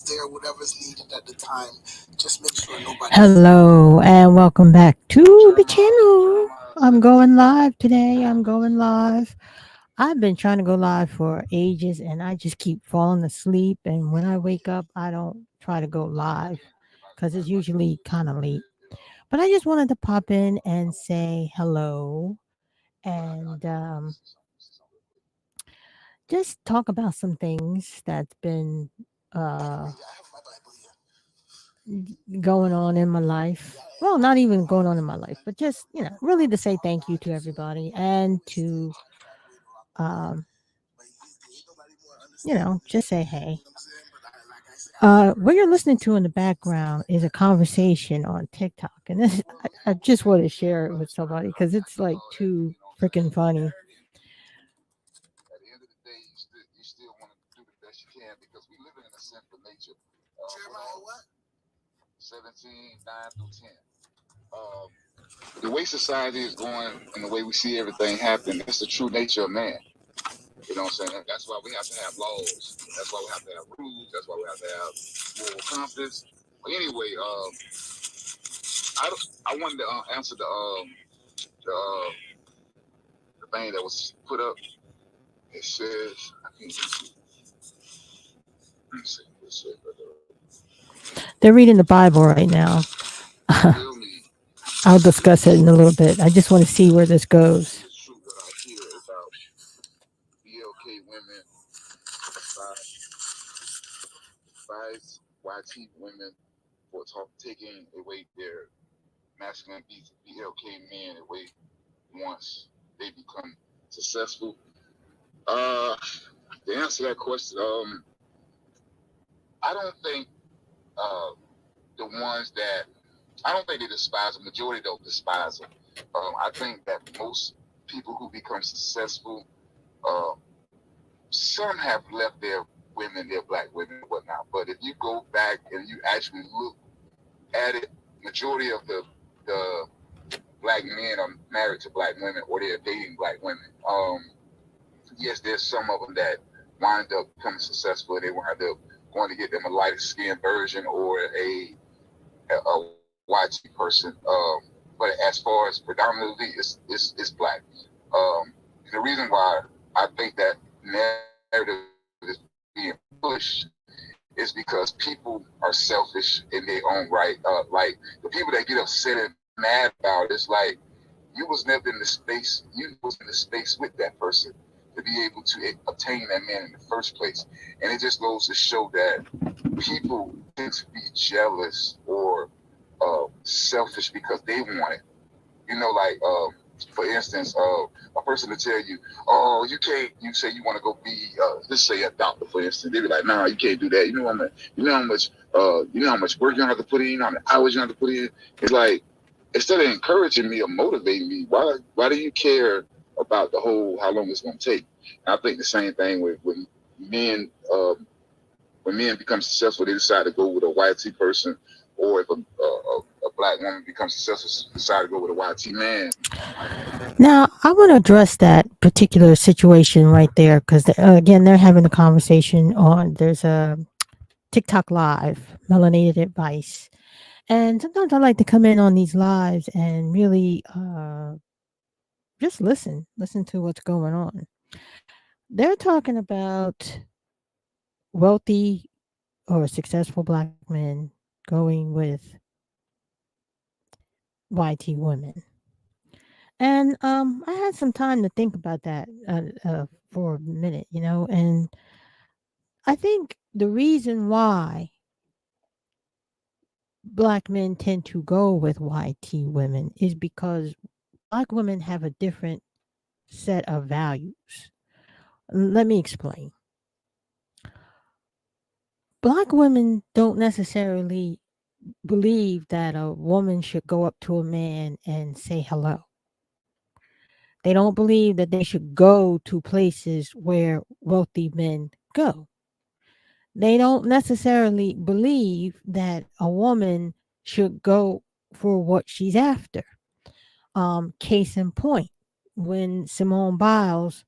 there, whatever's needed at the time. Just make sure nobody. Hello and welcome back to the channel. I'm going live today. I'm going live. I've been trying to go live for ages and I just keep falling asleep. And when I wake up, I don't try to go live because it's usually kind of late. But I just wanted to pop in and say hello and just talk about some things that's been uh, going on in my life. Well, not even going on in my life, but just, really to say thank you to everybody and to, um, just say hey. What you're listening to in the background is a conversation on TikTok. And this, I just want to share it with somebody because it's like too freaking funny. The way society is going and the way we see everything happen, that's the true nature of man. You know what I'm saying? That's why we have to have laws. That's why we have to have rules. That's why we have to have moral compass. But anyway, I wanted to answer the, uh, the thing that was put up. It says, I can't see. Let me see. It says, They're reading the Bible right now. tell me I'll discuss it in a little bit. I just want to see where this goes. it's true what I hear about BLK women, advise YT women for taking away their masculine BLK men away once they become successful. Uh, to answer that question, I don't think uh, the ones that I don't think they despise them. Majority don't despise them. I think that most people who become successful, uh, some have left their women, their black women, and whatnot. But if you go back and you actually look at it, majority of the black men are married to black women or they're dating black women. Yes, there's some of them that wind up becoming successful. They wind up going to get them a light skinned version or a YT person. But as far as predominantly, it's black. And the reason why I think that narrative is being pushed is because people are selfish in their own right. Like the people that get upset and mad about it, it's like you was never in the space. You was in the space with that person to be able to obtain that man in the first place. And it just goes to show that people tend to be jealous or selfish because they want it. You know, like for instance, a person to tell you, "Oh, you can't." You say you want to go be, let's say, a doctor, for instance. They be like, "Nah, you can't do that. You know how much, you know how much work you have to put in, you know how many hours you have to put in." It's like instead of encouraging me or motivating me, why do you care about the whole how long it's going to take? And I think the same thing with men. When men become successful, they decide to go with a YT person, or if a black woman becomes successful, decide to go with a YT man. Now, I want to address that particular situation right there because, again, they're having a conversation on there's a TikTok live, Melanated Advice. And sometimes I like to come in on these lives and really just listen to what's going on. They're talking about wealthy or successful black men going with YT women. And I had some time to think about that for a minute, and I think the reason why black men tend to go with YT women is because black women have a different set of values. Let me explain. Black women don't necessarily believe that a woman should go up to a man and say hello. They don't believe that they should go to places where wealthy men go. They don't necessarily believe that a woman should go for what she's after. Case in point, when Simone Biles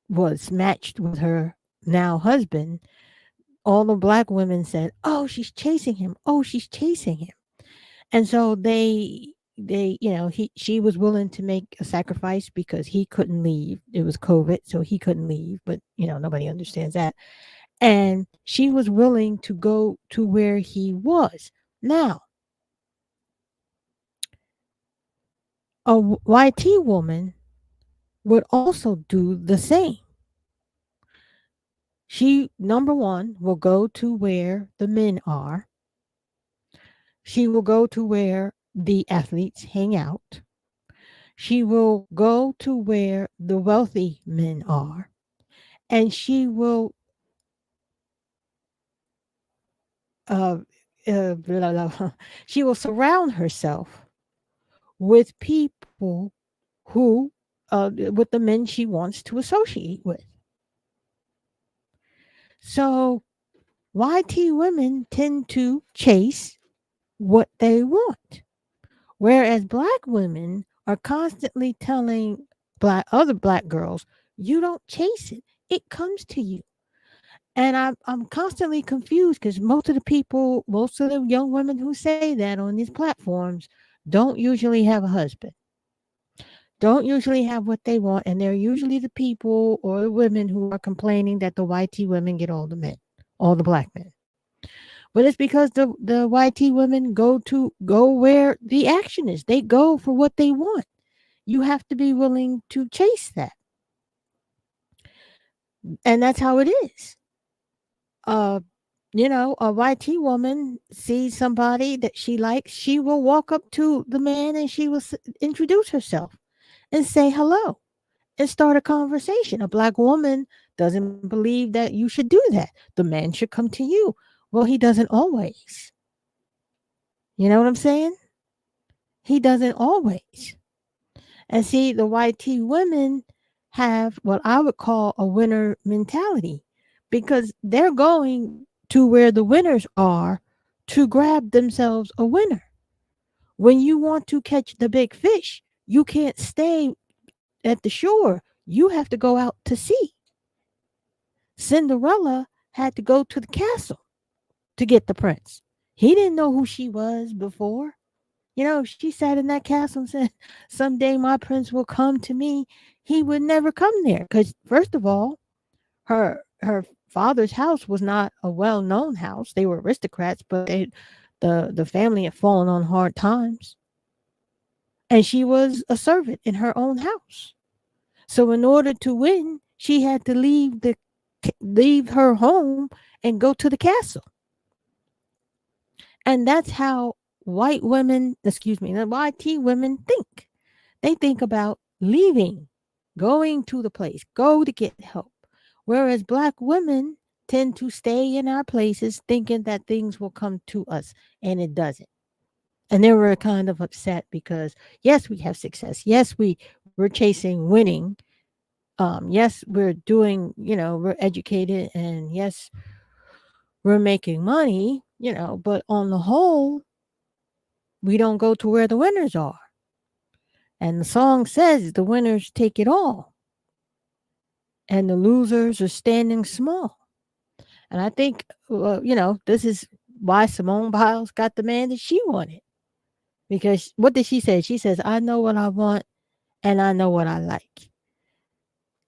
was matched with her now husband, all the black women said, "Oh, she's chasing him. Oh, she's chasing him." And so she was willing to make a sacrifice because he couldn't leave. It was COVID, so he couldn't leave, but nobody understands that. And she was willing to go to where he was. Now, a YT woman would also do the same. She, number one, will go to where the men are. She will go to where the athletes hang out. She will go to where the wealthy men are. And she will uh, blah, blah, blah. She will surround herself with people who with the men she wants to associate with. So YT women tend to chase what they want. Whereas black women are constantly telling other black girls, you don't chase it. It comes to you. And I'm constantly confused because most of the young women who say that on these platforms don't usually have a husband, don't usually have what they want, and they're usually the people or the women who are complaining that the YT women get all the men, all the black men. But it's because the YT women go where the action is. They go for what they want. You have to be willing to chase that. And that's how it is. A YT woman sees somebody that she likes, she will walk up to the man and she will introduce herself and say hello and start a conversation. A black woman doesn't believe that you should do that. The man should come to you. Well, he doesn't always. You know what I'm saying? He doesn't always. And see, the YT women have what I would call a winner mentality because they're going to where the winners are to grab themselves a winner. When you want to catch the big fish, you can't stay at the shore. You have to go out to sea. Cinderella had to go to the castle to get the prince. He didn't know who she was before. She sat in that castle and said, someday my prince will come to me. He would never come there because, first of all, her father's house was not a well-known house. They were aristocrats, but the family had fallen on hard times. And she was a servant in her own house. So in order to win, she had to leave her home and go to the castle. And that's how the YT women think. They think about leaving, going to the place, go to get help. Whereas black women tend to stay in our places thinking that things will come to us, and it doesn't. And they were kind of upset because, yes, we have success. Yes, we're chasing winning. Yes, we're doing, we're educated, and yes, we're making money, but on the whole, we don't go to where the winners are. And the song says the winners take it all. And the losers are standing small. And I think, this is why Simone Biles got the man that she wanted. Because what did she say? She says, I know what I want and I know what I like.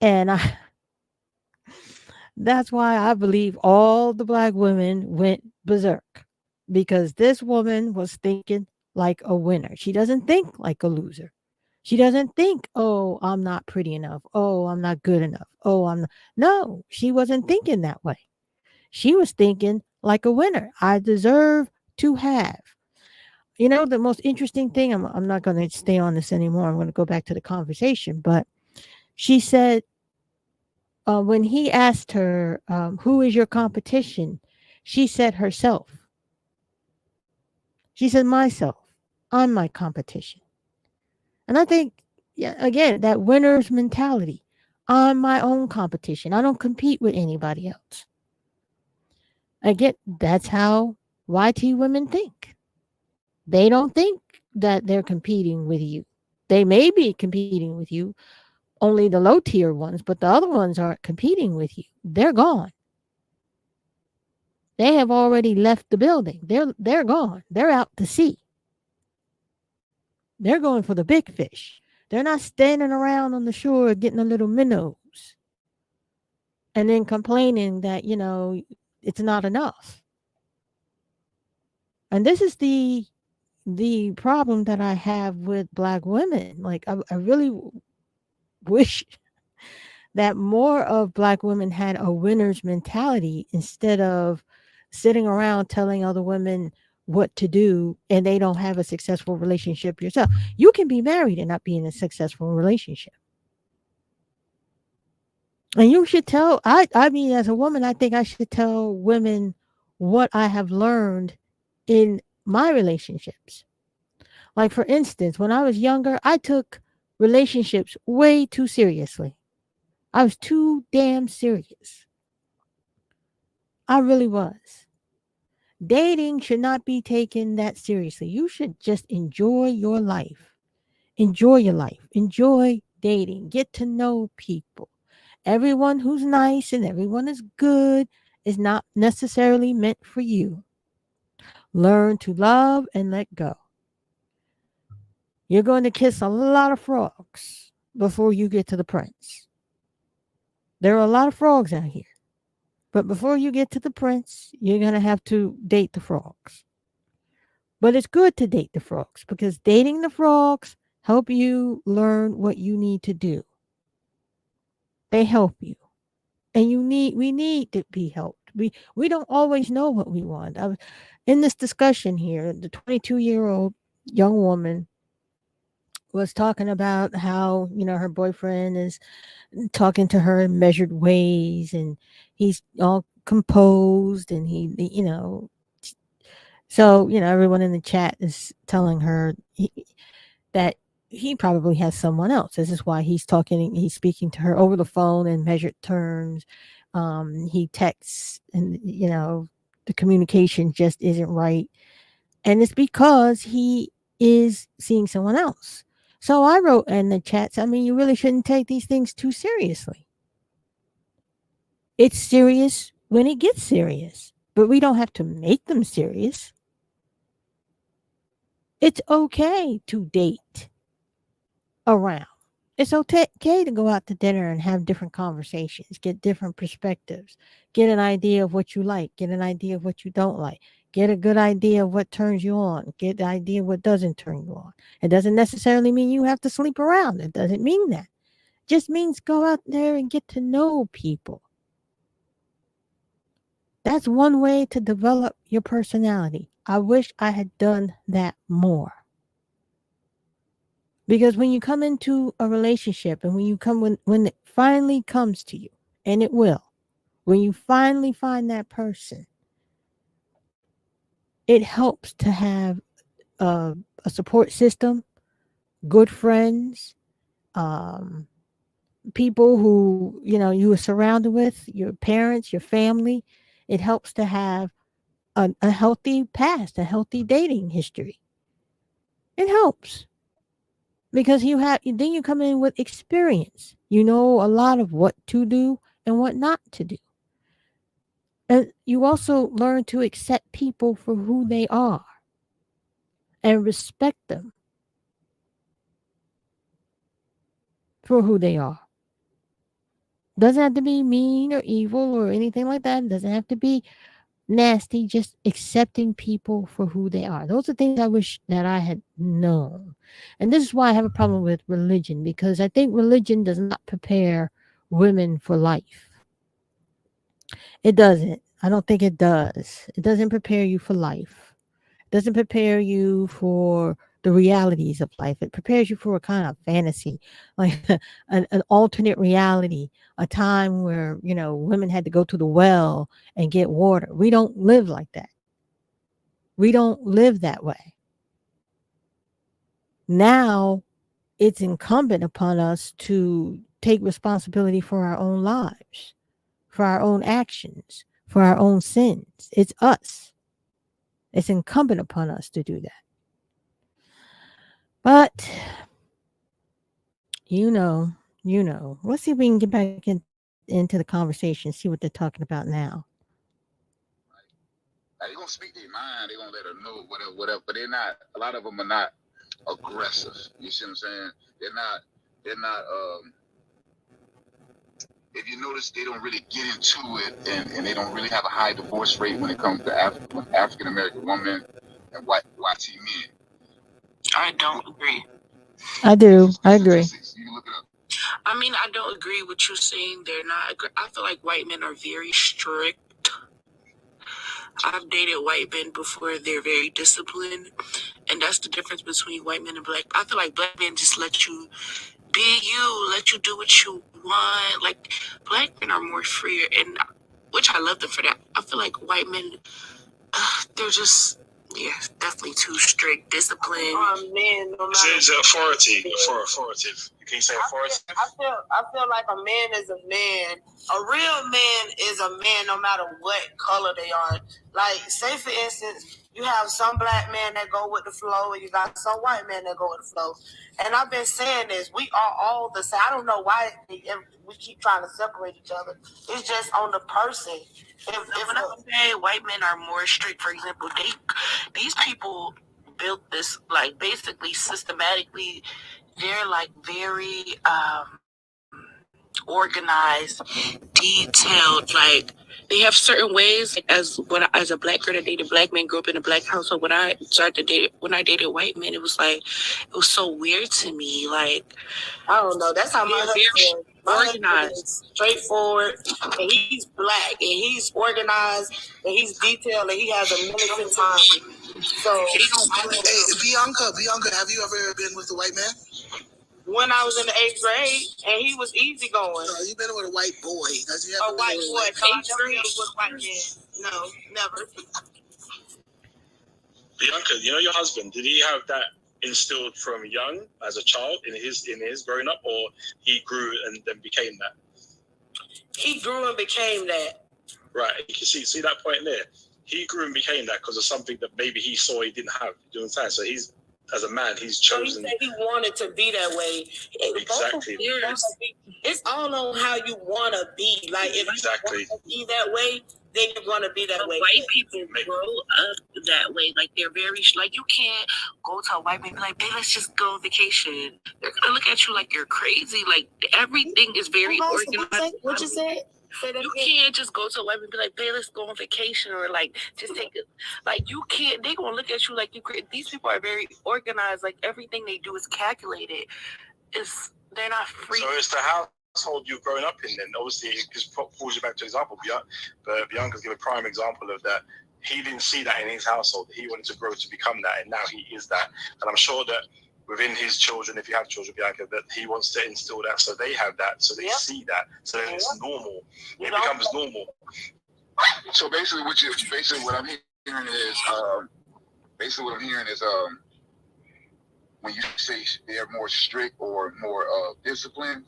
And that's why I believe all the black women went berserk. Because this woman was thinking like a winner. She doesn't think like a loser. She doesn't think, oh, I'm not pretty enough. Oh, I'm not good enough. Oh, I'm not. No, she wasn't thinking that way. She was thinking like a winner. I deserve to have. The most interesting thing, I'm not going to stay on this anymore. I'm going to go back to the conversation. But she said, when he asked her, who is your competition? She said herself. She said, myself. I'm my competition. And I think, again, that winner's mentality. I'm my own competition. I don't compete with anybody else. Again, that's how YT women think. They don't think that they're competing with you. They may be competing with you, only the low tier ones, but the other ones aren't competing with you. They're gone. They have already left the building. They're gone. They're out to sea. They're going for the big fish. They're not standing around on the shore getting a little minnows and then complaining that, it's not enough. And this is the problem that I have with Black women. Like, I really wish that more of Black women had a winner's mentality instead of sitting around telling other women what to do and they don't have a successful relationship yourself. You can be married and not be in a successful relationship. And you should tell, I mean, as a woman, I think I should tell women what I have learned in my relationships. Like, for instance, when I was younger, I took relationships way too seriously. I was too damn serious. I really was. Dating should not be taken that seriously. You should just enjoy your life. Enjoy your life. Enjoy dating. Get to know people. Everyone who's nice and everyone is good is not necessarily meant for you. Learn to love and let go. You're going to kiss a lot of frogs before you get to the prince. There are a lot of frogs out here. But before you get to the prince, you're going to have to date the frogs. But it's good to date the frogs because dating the frogs help you learn what you need to do. They help you. And we need to be helped. We don't always know what we want. In this discussion here, the 22-year-old young woman was talking about how, her boyfriend is talking to her in measured ways and he's all composed and so, everyone in the chat is telling her that he probably has someone else. This is why he's speaking to her over the phone in measured terms. He texts and, the communication just isn't right. And it's because he is seeing someone else. So I wrote in the chats, you really shouldn't take these things too seriously. It's serious when it gets serious, but we don't have to make them serious. It's okay to date around. It's okay to go out to dinner and have different conversations, get different perspectives, get an idea of what you like, get an idea of what you don't like, get a good idea of what turns you on, get an idea of what doesn't turn you on. It doesn't necessarily mean you have to sleep around. It doesn't mean that. It just means go out there and get to know people. That's one way to develop your personality. I wish I had done that more. Because when you come into a relationship and when it finally comes to you, and it will, when you finally find that person, it helps to have a support system, good friends, people who, you are surrounded with, your parents, your family. It helps to have a healthy past, a healthy dating history. It helps. Because then you come in with experience. You know a lot of what to do and what not to do. And you also learn to accept people for who they are and respect them for who they are. Doesn't have to be mean or evil or anything like that. It doesn't have to be nasty, just accepting people for who they are. Those are things I wish that I had known. And this is why I have a problem with religion, because I think religion does not prepare women for life. It doesn't. I don't think it does. It doesn't prepare you for life. It doesn't prepare you for the realities of life. It prepares you for a kind of fantasy, like an alternate reality, a time where, women had to go to the well and get water. We don't live like that. We don't live that way. Now it's incumbent upon us to take responsibility for our own lives, for our own actions, for our own sins. It's us. It's incumbent upon us to do that. But, let's see if we can get back into the conversation, see what they're talking about now. Like, they're gonna speak their mind. They're gonna let her know whatever. But they're not. A lot of them are not aggressive. You see what I'm saying? They're not. If you notice, they don't really get into it, and they don't really have a high divorce rate when it comes to African American women and white men. I don't agree. I do. I agree. You can look it up. I mean, I don't agree with you saying they're not. I feel like white men are very strict. I've dated white men before. They're very disciplined, and that's the difference between white men and black. I feel like black men just let you be you, let you do what you want. Like, black men are more freer, and which I love them for that. I feel like white men, they're just, definitely too strict, disciplined. Men, no It's matter authoritative. Can you say authoritative? I feel like a man is a man. A real man is a man no matter what color they are. Like, say for instance, you have some black men that go with the flow, and you got some white men that go with the flow. And I've been saying this, we are all the same. I don't know why we keep trying to separate each other. It's just on the person. When I say white men are more strict, for example, these people built this, like, basically systematically. They're like very organized, detailed. Like, they have certain ways. Like, as a black girl that dated black men, grew up in a black household. When I dated white men, it was so weird to me. Like, I don't know. That's how my husband is. My organized, is straightforward, and he's black, and he's organized, and he's detailed, and he has a militant mind. So, Hey, Bianca, have you ever been with a white man? When I was in the 8th grade, and he was easygoing. No, you've been with a white boy. A white boy. No, I never been with a white man. No, never. Bianca, you know your husband, did he have that instilled from young as a child in his growing up, or he grew and then became that? He grew and became that. Right. You can see that point there. He grew and became that because of something that maybe he saw he didn't have. You understand? So he's, as a man, he's chosen. So he said he wanted to be that way. Exactly. It's all on how you want to be. Like, if you want to be that way, then you're going to be that way. White people grow up that way. Like, they're very, like, you can't go to a white man and be like, babe, let's just go on vacation. They're going to look at you like you're crazy. Like, everything is very organized. What you said? You can't just go to a white man and be like, babe, let's go on vacation, or like just take it. Like, you can't. They gonna look at you like you crazy. These people are very organized. Like, everything they do is calculated. They're not free. So it's the household you're growing up in. Then obviously it just pulls you back to example. But Bianca's given a prime example of that. He didn't see that in his household. He wanted to grow to become that, and now he is that. And I'm sure that within his children, if you have children, Bianca, that he wants to instill that, so they have that, so they see that, so that it's normal. It becomes normal. So basically, what I'm hearing is, when you say they're more strict or more disciplined,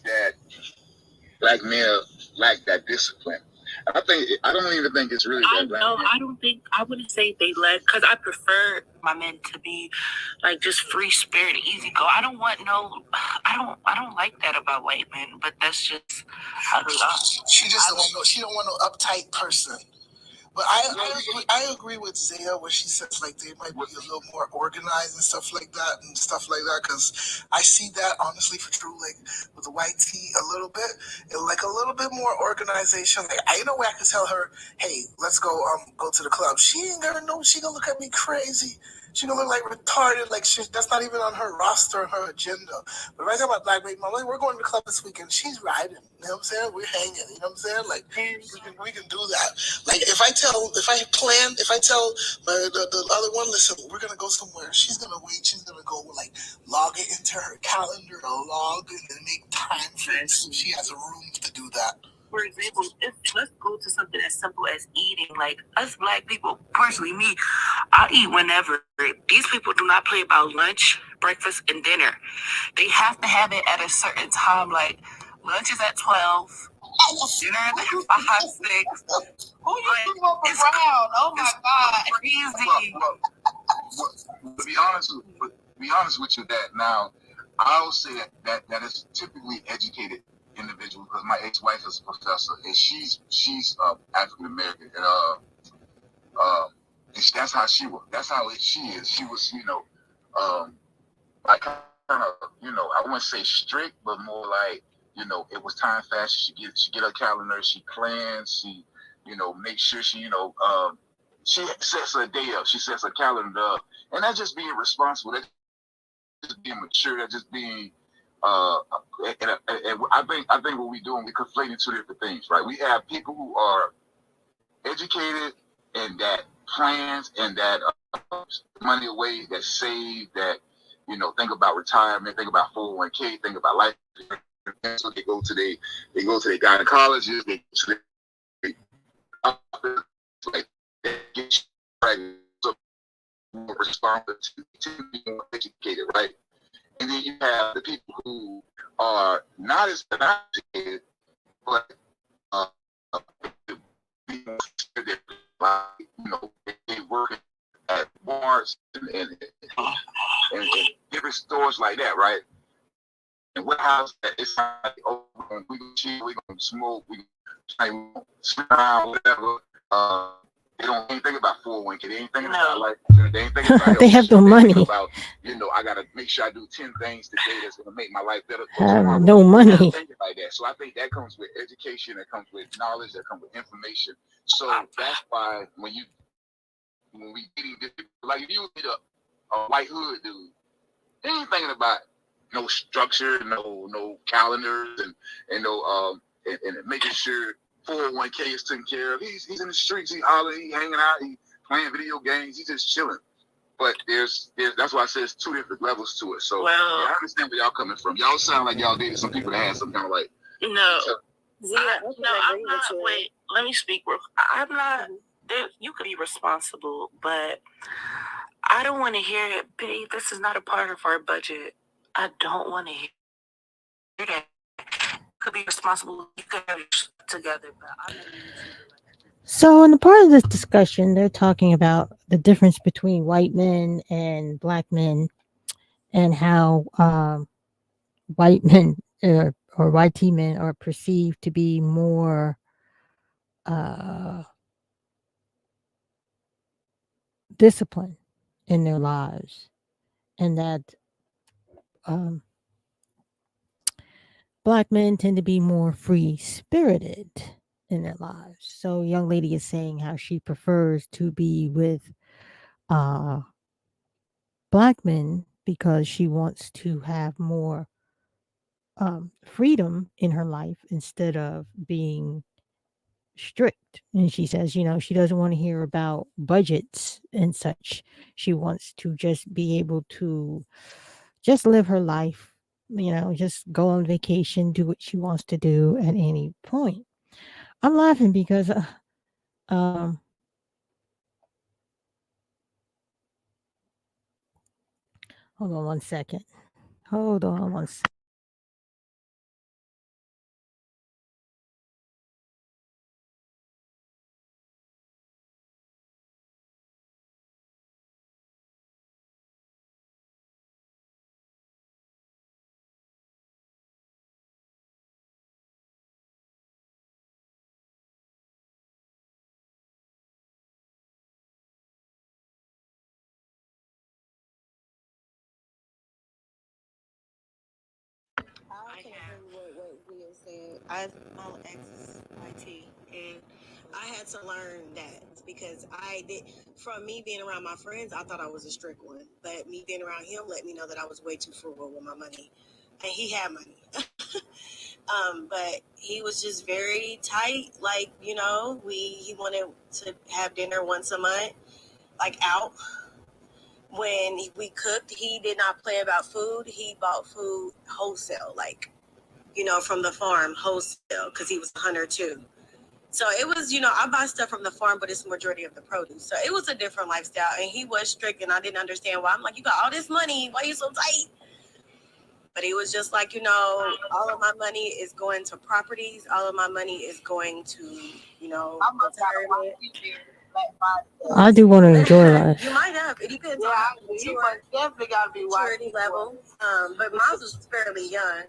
that black men lack that discipline. I don't even think it's really that black men. I wouldn't say they lack, because I prefer my men to be like just free spirit, easy go. I don't like that about white men, but that's just how they are. She don't want no uptight person. But I agree with Zaya when she says like they might be a little more organized and stuff like that, because I see that honestly for true, like with the white tee a little bit, and like a little bit more organization. Like, I know I can tell her, hey, let's go to the club. She ain't gonna know. She gonna look at me crazy. She gonna look like retarded, like that's not even on her roster, her agenda. But right now, my black baby mama, we're going to the club this weekend. She's riding. You know what I'm saying? We're hanging. You know what I'm saying? Like, we can do that. Like, if I tell the other one, listen, we're gonna go somewhere. She's gonna wait. She's gonna go like log it into her calendar, log and then make time for it. So she has a room to do that. For example, let's go to something as simple as eating. Like, us black people, personally, me, I'll eat whenever. These people do not play about lunch, breakfast, and dinner. They have to have it at a certain time. Like, lunch is at 12, dinner is at 5, 6. Who you think up around? Oh my God. Crazy. Well, to be honest with you, that now, I'll say that is typically educated individual, because my ex-wife is a professor, and she's African American, and that's how she was. That's how she is. She was, like kind of, I wouldn't say strict, but more like, it was time fast. She get her calendar. She plans. She, make sure she, she sets her day up. She sets her calendar up, and that's just being responsible. That's just being mature. That's just being. And I think what we doing, we conflating two different things, right? We have people who are educated and that plans and that money away, that save, that think about retirement, think about 401k, think about life. So they go to their gynecologist, they go to their like they get more responsible to be more educated, right? And then you have the people who are not as educated, but they work at Walmarts and different stores like that, right? And warehouse, it's like, oh, we gonna chill, we gonna smoke, we gonna sit around, whatever. They ain't thinking about 401k. They ain't thinking about life. They ain't thinking about they have no money. about, I gotta make sure I do 10 things today that's gonna make my life better. Have no money. Thinking like that. So I think that comes with education, that comes with knowledge, that comes with information. So that's why when we getting this, like if you hit a white hood dude, they ain't thinking about no structure, no calendars, and no and making sure 401k is taken care of. He's in the streets, he hollering, he hanging out, he playing video games, he's just chilling. But there's that's why I said it's two different levels to it. So I understand where y'all coming from. Y'all sound like y'all dated some people that had some kind of like I'm not. Wait, let me speak. I'm not. You could be responsible, but I don't want to hear it, babe. This is not a part of our budget. I don't want to hear that. Could be responsible. You could have it together, but I don't need to. So, in the part of this discussion, they're talking about the difference between white men and black men, and how white men or YT men are perceived to be more disciplined in their lives, and that black men tend to be more free spirited in their lives. So, young lady is saying how she prefers to be with black men because she wants to have more freedom in her life instead of being strict. And she says, she doesn't want to hear about budgets and such. She wants to just be able to just live her life, just go on vacation, do what she wants to do at any point. I'm laughing because hold on one second. I can agree with what Leah said. I own X's IT, and I had to learn that because from me being around my friends, I thought I was a strict one. But me being around him let me know that I was way too frugal with my money. And he had money. But he was just very tight. Like, he wanted to have dinner once a month, like out. When we cooked, he did not play about food. He bought food wholesale, like, from the farm wholesale, because he was a hunter too. So it was, I buy stuff from the farm, but it's the majority of the produce. So it was a different lifestyle, and he was strict, and I didn't understand why. I'm like, you got all this money, why are you so tight? But he was just like, all of my money is going to properties. All of my money is going to, retirement. I do want to enjoy life. You might have. It depends on you definitely got to be maturity level. But mine was fairly young.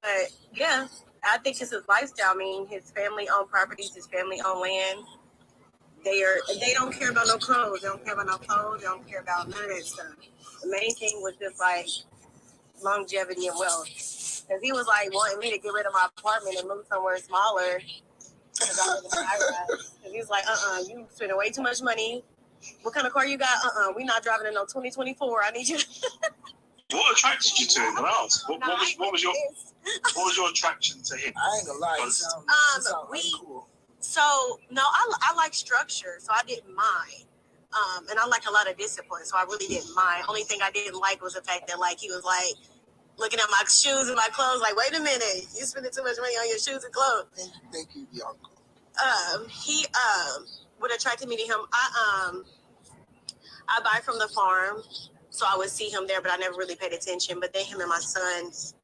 But yeah, I think it's his lifestyle. I mean, his family owned properties, his family owned land. They don't care about no clothes. They don't care about no clothes. They don't care about none of that stuff. The main thing was just like longevity and wealth. Because he was like wanting me to get rid of my apartment and move somewhere smaller. Because I live in a high-rise. And he was like, you spending way too much money. What kind of car you got? We not driving in no 2024. I need you. What attracted you to him? Can I ask? What was your attraction to him? I ain't gonna lie. He sound cool. So no, I like structure, so I didn't mind. And I like a lot of discipline, so I really didn't mind. Only thing I didn't like was the fact that like he was like looking at my shoes and my clothes, like, wait a minute, you spending too much money on your shoes and clothes. Thank you, Bianca. He what attracted me to him, I buy from the farm, so I would see him there, but I never really paid attention. But then him and my son's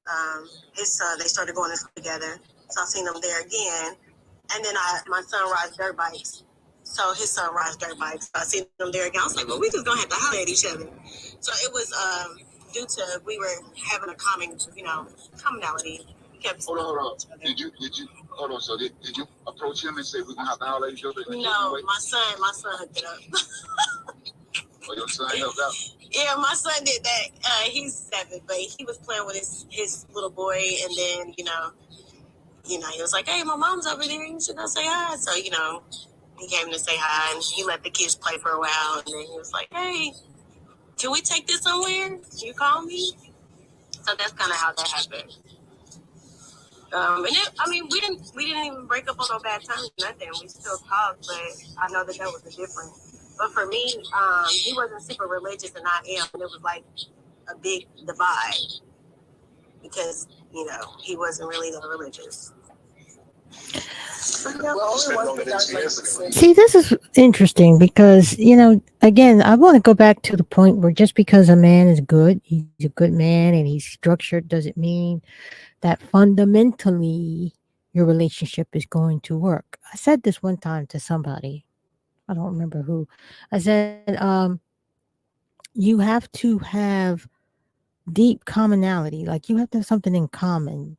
his son, they started going to school together, so I seen them there again. And then my son rides dirt bikes. So his son rides dirt bikes. So I seen them there again. I was like, well, we just gonna have to holler at each other. So it was due to we were having a commonality. We kept Hold on. Did you hold on? So did you approach him and say we're gonna have to holler at each other? No, my son hooked it up. Oh, your son helped out? Yeah, my son did that. He's 7, but he was playing with his little boy, and then he was like, hey, my mom's over there, you should go say hi. So, he came to say hi, and he let the kids play for a while, and then he was like, hey, can we take this somewhere? Can you call me? So that's kind of how that happened. We didn't even break up on no bad terms, nothing. We still talked, but I know that was the difference. But for me, he wasn't super religious, and I am, and it was like a big divide because, he wasn't really that religious. See, this is interesting because, again, I want to go back to the point where just because a man is good, he's a good man and he's structured, doesn't mean that fundamentally your relationship is going to work. I said this one time to somebody, I don't remember who. I said, you have to have deep commonality, like you have to have something in common.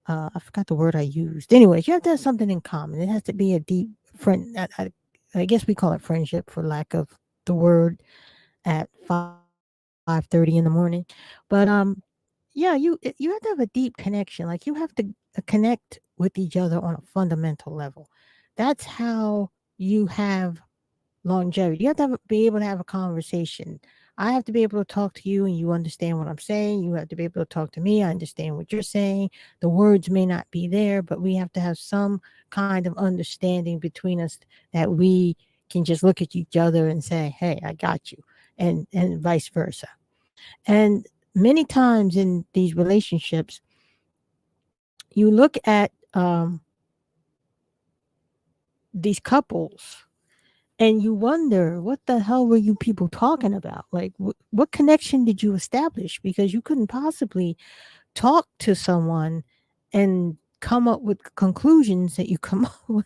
I forgot the word I used. Anyways, you have to have something in common. It has to be a deep friend. I guess we call it friendship for lack of the word at 5:30 in the morning. But yeah, you have to have a deep connection. Like you have to connect with each other on a fundamental level. That's how you have longevity. You have to be able to have a conversation. I have to be able to talk to you and you understand what I'm saying. You have to be able to talk to me. I understand what you're saying. The words may not be there, but we have to have some kind of understanding between us that we can just look at each other and say, hey, I got you, and vice versa. And many times in these relationships, you look at these couples and you wonder, what the hell were you people talking about? Like, what connection did you establish? Because you couldn't possibly talk to someone and come up with conclusions that you come up with.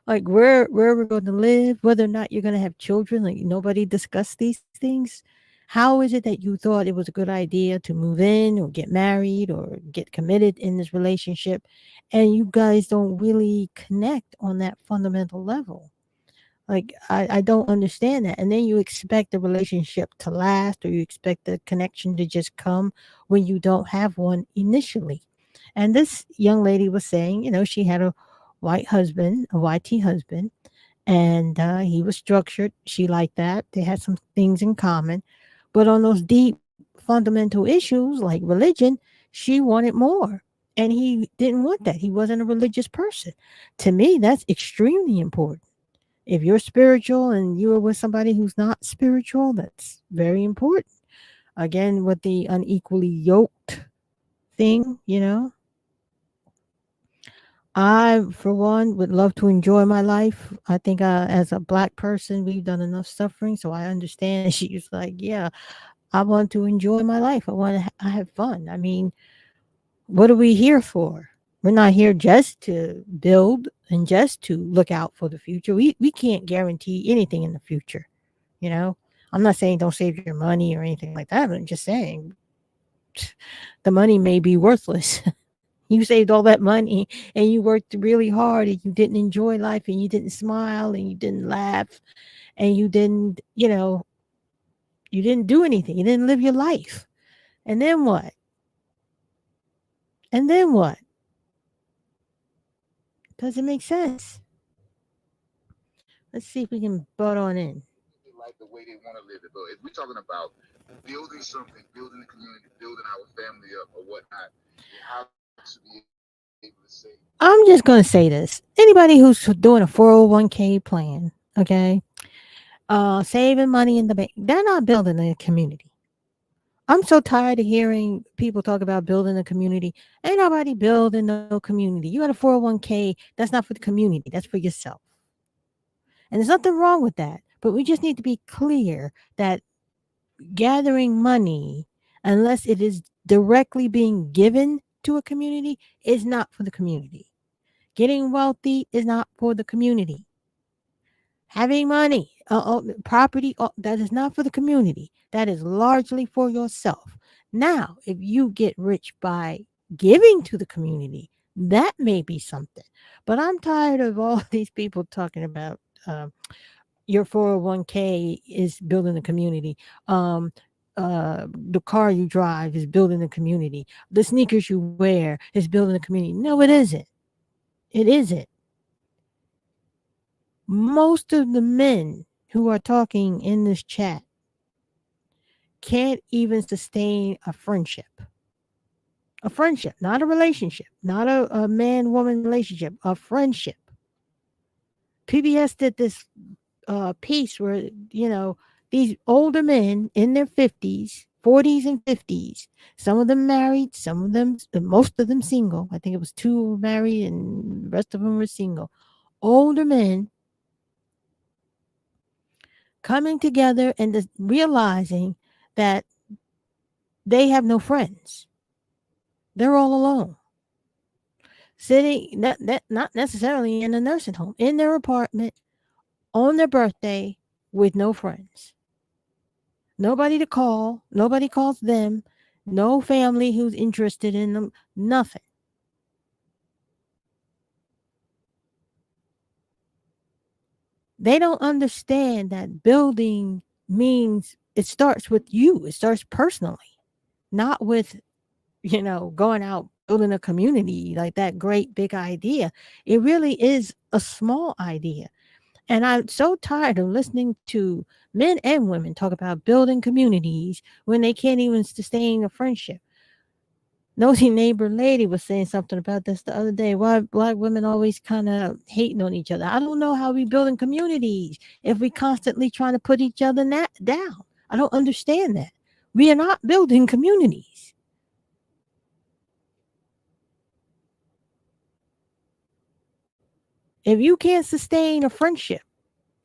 Like where we're going to live, whether or not you're going to have children. Like nobody discussed these things. How is it that you thought it was a good idea to move in or get married or get committed in this relationship, and you guys don't really connect on that fundamental level? Like, I don't understand that. And then you expect the relationship to last, or you expect the connection to just come when you don't have one initially. And this young lady was saying, she had a white husband, a YT husband, and he was structured. She liked that. They had some things in common. But on those deep fundamental issues like religion, she wanted more. And he didn't want that. He wasn't a religious person. To me, that's extremely important. If you're spiritual and you are with somebody who's not spiritual, that's very important. Again, with the unequally yoked thing, I, for one, would love to enjoy my life. I think as a Black person, we've done enough suffering, so I understand. She's like, yeah, I want to enjoy my life. I want to have fun. I mean, what are we here for? We're not here just to build and just to look out for the future. We can't guarantee anything in the future. I'm not saying don't save your money or anything like that. I'm just saying the money may be worthless, You saved all that money and you worked really hard and you didn't enjoy life and you didn't smile and you didn't laugh and you didn't, you didn't do anything. You didn't live your life. And then what? And then what? Doesn't make sense. Let's see if we can butt on in. They like the way they want to live it. But if we're talking about building something, building the community, building our family up or whatnot, you have to be able to say. I'm just going to say this. Anybody who's doing a 401k plan, okay, saving money in the bank, they're not building a community. I'm so tired of hearing people talk about building a community. Ain't nobody building no community. You got a 401k. That's not for the community. That's for yourself. And there's nothing wrong with that. But we just need to be clear that gathering money, unless it is directly being given to a community, is not for the community. Getting wealthy is not for the community. Having money, property, that is not for the community. That is largely for yourself. Now, if you get rich by giving to the community, that may be something. But I'm tired of all these people talking about your 401k is building the community. The car you drive is building the community. The sneakers you wear is building the community. No, it isn't. It isn't. Most of the men who are talking in this chat can't even sustain a friendship. A friendship, not a relationship, not a man-woman relationship, a friendship. PBS did this piece where, these older men in their 50s, 40s and 50s, some of them married, most of them single. I think it was 2 married and the rest of them were single. Older men coming together and just realizing that they have no friends. They're all alone. Sitting, not necessarily in a nursing home, in their apartment on their birthday with no friends. Nobody to call. Nobody calls them. No family who's interested in them. Nothing. They don't understand that building means it starts with you. It starts personally, not with, going out building a community like that great big idea. It really is a small idea. And I'm so tired of listening to men and women talk about building communities when they can't even sustain a friendship. Nosy Neighbor Lady was saying something about this the other day. Why black women always kind of hating on each other. I don't know how we building communities if we constantly trying to put each other down. I don't understand that. We are not building communities. If you can't sustain a friendship,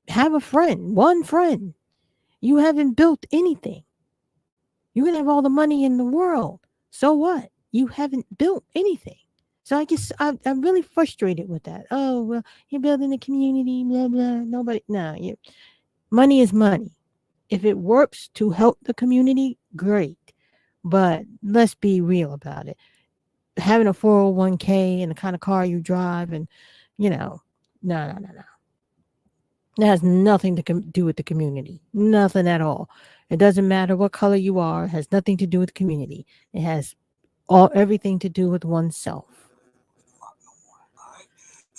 have a friend, one friend. You haven't built anything. You can have all the money in the world. So what? You haven't built anything. So I guess I'm really frustrated with that. Oh, well, you're building a community, blah, blah. Money is money. If it works to help the community, great. But let's be real about it. Having a 401k and the kind of car you drive and, no. That has nothing to do with the community. Nothing at all. It doesn't matter what color you are. It has nothing to do with the community. It has everything to do with oneself.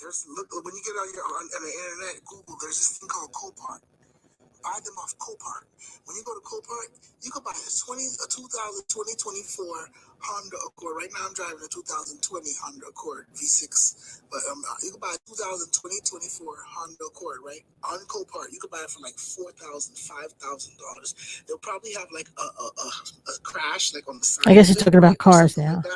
Look, when you get on the internet, Google, there's this thing called Copart. Buy them off Copart. When you go to Copart, you can buy a 2024 Honda Accord. Right now I'm driving a 2020 Honda Accord V6. But you can buy a 2024 Honda Accord, right? On Copart, you can buy it for like $4,000, $5,000. They'll probably have like a crash like on the side. I guess you're talking about cars now. Like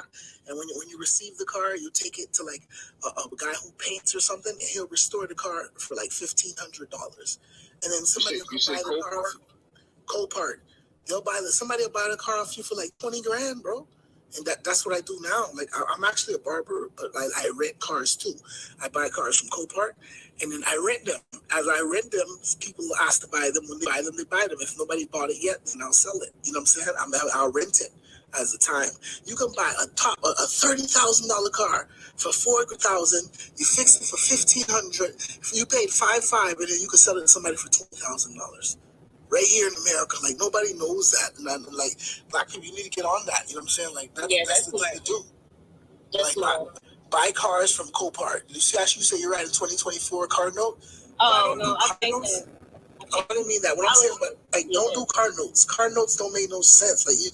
and when you receive the car, you take it to like a guy who paints or something, and he'll restore the car for like $1,500. And then somebody will buy the car off Copart. Somebody will buy the car off you for like $20,000, bro. And that's what I do now. Like I'm actually a barber, but I rent cars too. I buy cars from Copart, and then I rent them. As I rent them, people ask to buy them. When they buy them, they buy them. If nobody bought it yet, then I'll sell it. You know what I'm saying? I'll rent it. as the time. You can buy a $30,000 car for $400,000. You fix it for $1,500. You paid $5,500, and then you can sell it to somebody for $20,000. Right here in America, like nobody knows that, and I'm like, black people, you need to get on that. You know what I'm saying? Like that's the thing to do. That's Like buy cars from Copart. You see, actually, you say you're riding 2024 car note. Oh no, I think that. I didn't mean that. What I'm saying, but like, don't do car notes. Car notes don't make no sense. Like you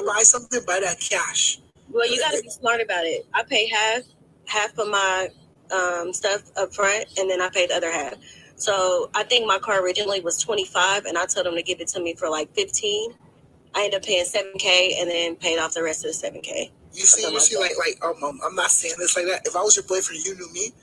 buy something, buy that cash. Well, you got to be smart about it. I pay half of my stuff up front, and then I pay the other half. So I think my car originally was $25,000, and I told them to give it to me for like $15,000. I ended up paying $7,000, and then paid off the rest of the $7,000. You see, I'm not saying this like that. If I was your boyfriend, you knew me.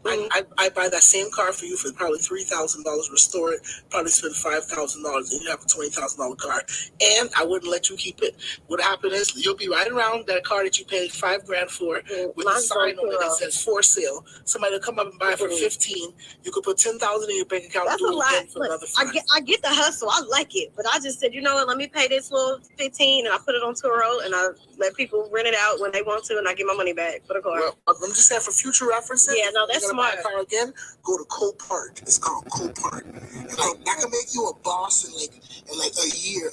I buy that same car for you for probably $3,000, restore it, probably spend $5,000, and you have a $20,000 car, and I wouldn't let you keep it. What happened is you'll be riding around that car that you paid $5,000 for with a sign on it that says for sale. Somebody will come up and buy it for $15,000. You could put $10,000 in your bank account. That's and a do lot. it again for another $5,000. I get the hustle. I like it, but I just said, you know what? Let me pay this little $15,000, and I put it on Turo, and I let people rent it out when they want to, and I get my money back for the car. Well, I'm just saying for future references. Yeah, no, that's smart. Buy a car again, go to Copart. It's called Copart. And like that can make you a boss in like a year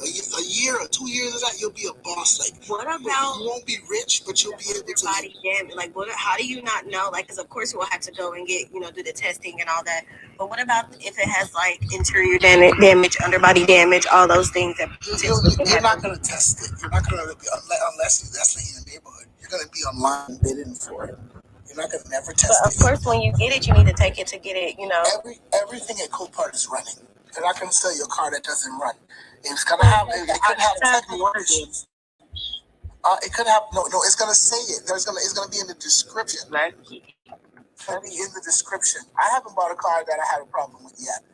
or 2 years. That you'll be a boss. Like what about you won't be rich, but you'll be able to. Body damage. Like what? How do you not know? Like, because of course we'll have to go and get do the testing and all that. But what about if it has like interior damage, underbody damage, all those things that you're not gonna test it. You're not gonna be unless that's in the neighborhood. You're gonna be online bidding for it. You're not gonna never test it. But of course, when you get it, you need to take it to get it. Everything at Copart is running. They're not gonna sell you a car that doesn't run. It's gonna have. It could have technical issues. It could have no. It's gonna say it. It's gonna be in the description. It's gonna be in the description. I haven't bought a car that I had a problem with yet.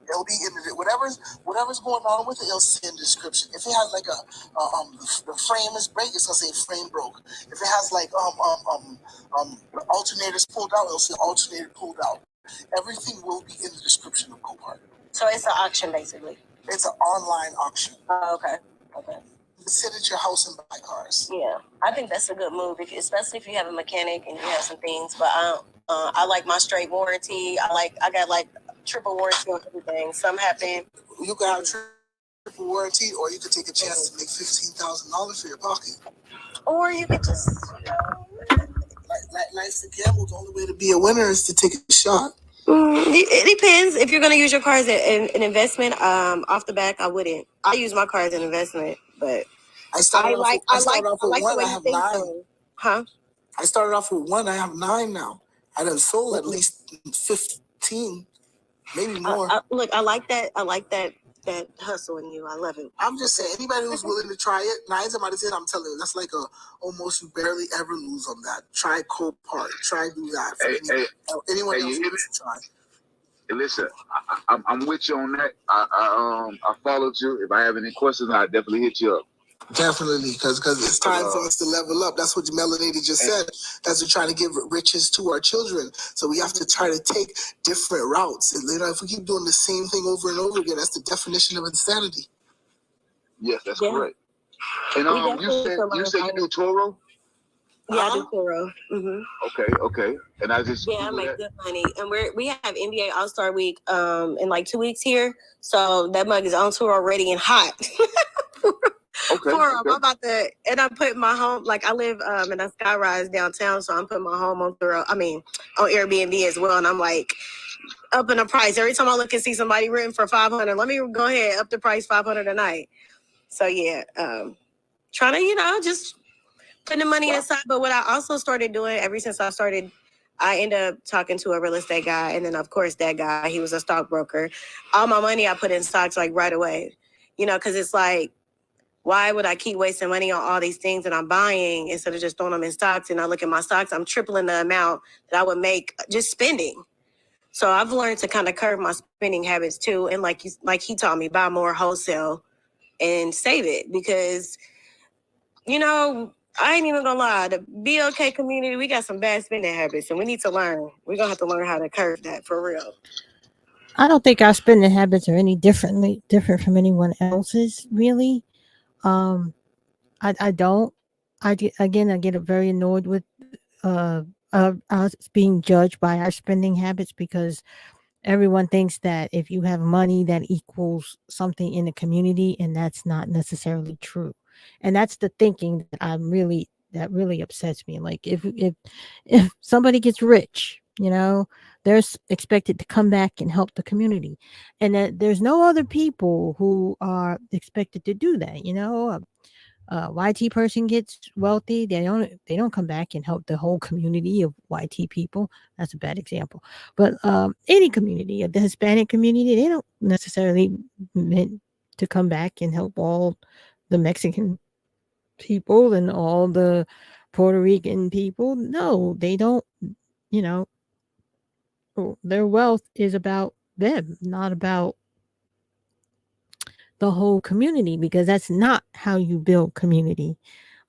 It'll be in the whatever's going on with it. It'll say in the description. If it has like the frame is break, it's gonna say frame broke. If it has like the alternators pulled out, it'll say alternator pulled out. Everything will be in the description of Copart. So it's an auction basically. It's an online auction. Oh, okay. You sit at your house and buy cars. Yeah, I think that's a good move, especially if you have a mechanic and you have some things. But I like my straight warranty. I got like triple warranty on everything. Something happened. You can have triple warranty, or you could take a chance to make $15,000 for your pocket. Or you could just, life's a gamble. The only way to be a winner is to take a shot. It depends. If you're gonna use your car as an investment, off the back, I wouldn't. I use my car as an investment, but I started off with one. I have 9. Huh? I started off with 1. I have 9 now. I done sold at least 15, maybe more. Look, I like that. I like that hustle in you. I love it. I'm just saying, anybody who's willing to try it, 9 times out of 10, I'm telling you, that's like almost you barely ever lose on that. Try Copart. Try do that. Anyone else wants to try. Hey, listen, I'm with you on that. I followed you. If I have any questions, I'll definitely hit you up. Definitely, because it's time for us to level up. That's what Melanated just said. That's we're trying to give riches to our children. So we have to try to take different routes. And, if we keep doing the same thing over and over again, that's the definition of insanity. Yes, that's correct. And you said you do Turo? Yeah, I do Turo. Mm-hmm. Okay. And I just I make good money. And we have NBA All-Star Week in like 2 weeks here. So that mug is on tour already and hot. Okay. I'm about to, and I'm putting my home, like I live in a skyrise downtown, so I'm putting my home on Airbnb as well, and I'm like upping the price. Every time I look and see somebody written for $500, let me go ahead, up the price $500 a night. So yeah, trying to, just putting the money aside. But what I also started doing ever since I end up talking to a real estate guy, and then of course that guy, he was a stockbroker. All my money I put in stocks like right away, because it's like, why would I keep wasting money on all these things that I'm buying instead of just throwing them in stocks? And I look at my stocks, I'm tripling the amount that I would make just spending. So I've learned to kind of curb my spending habits too. And like he taught me, buy more wholesale and save it, because, I ain't even gonna lie, the BLK community, we got some bad spending habits and we need to learn. We're gonna have to learn how to curb that for real. I don't think our spending habits are any different from anyone else's, really. I don't. I get very annoyed with us being judged by our spending habits because everyone thinks that if you have money that equals something in the community, and that's not necessarily true. And that's the thinking that really upsets me. Like if somebody gets rich, they're expected to come back and help the community, and that there's no other people who are expected to do that. YT person gets wealthy, they don't come back and help the whole community of YT people. That's a bad example, but any community, the Hispanic community, they don't necessarily meant to come back and help all the Mexican people and all the Puerto Rican people. No, they don't. Their wealth is about them, not about the whole community, because that's not how you build community.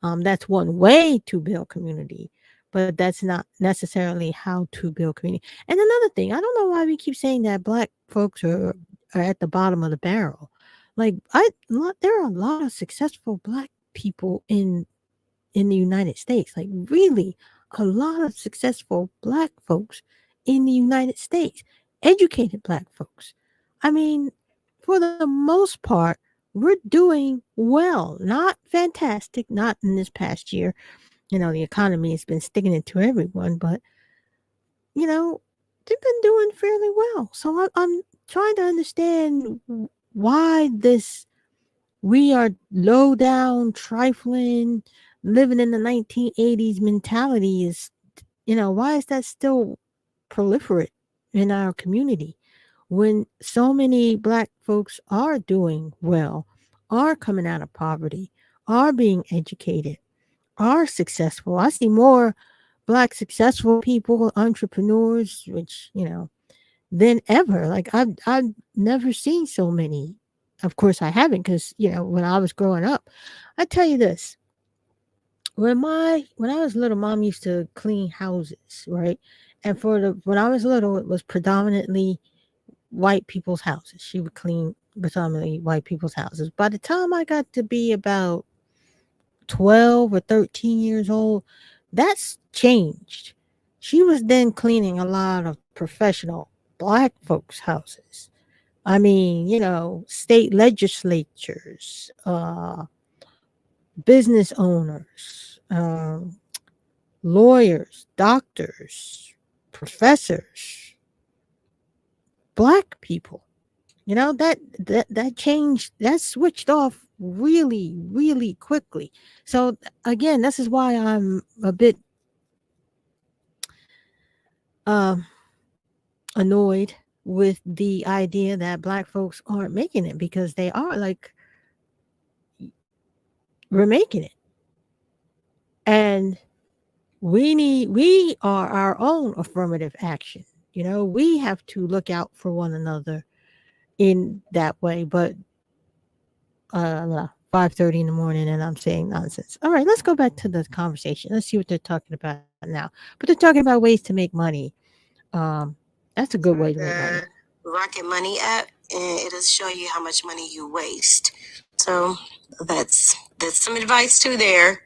That's one way to build community, but that's not necessarily how to build community. And another thing, I don't know why we keep saying that Black folks are at the bottom of the barrel. Like there are a lot of successful Black people in the United States. Like really, a lot of successful Black folks in the United States, educated Black folks. I mean, for the most part, we're doing well. Not fantastic, not in this past year. The economy has been sticking it to everyone, but, they've been doing fairly well. So I'm trying to understand why we are low down, trifling, living in the 1980s mentality is, why is that still proliferate in our community? When so many Black folks are doing well, are coming out of poverty, are being educated, are successful. I see more Black successful people, entrepreneurs, which, than ever. Like I've never seen so many. Of course I haven't, because, when I was growing up, I tell you this, when I was little, Mom used to clean houses, right? And when I was little, it was predominantly white people's houses. She would clean predominantly white people's houses. By the time I got to be about 12 or 13 years old, that's changed. She was then cleaning a lot of professional Black folks' houses. I mean, state legislatures, business owners, lawyers, doctors, professors, Black people. That changed, that switched off really, really quickly. So again, this is why I'm a bit annoyed with the idea that Black folks aren't making it, because they are. Like, we're making it, and we are our own affirmative action. We have to look out for one another in that way. But 5:30 in the morning and I'm saying nonsense. All right, let's go back to the conversation. Let's see what they're talking about now. But they're talking about ways to make money. That's a good way to make money. Rocket Money app, and it'll show you how much money you waste. So that's some advice too there.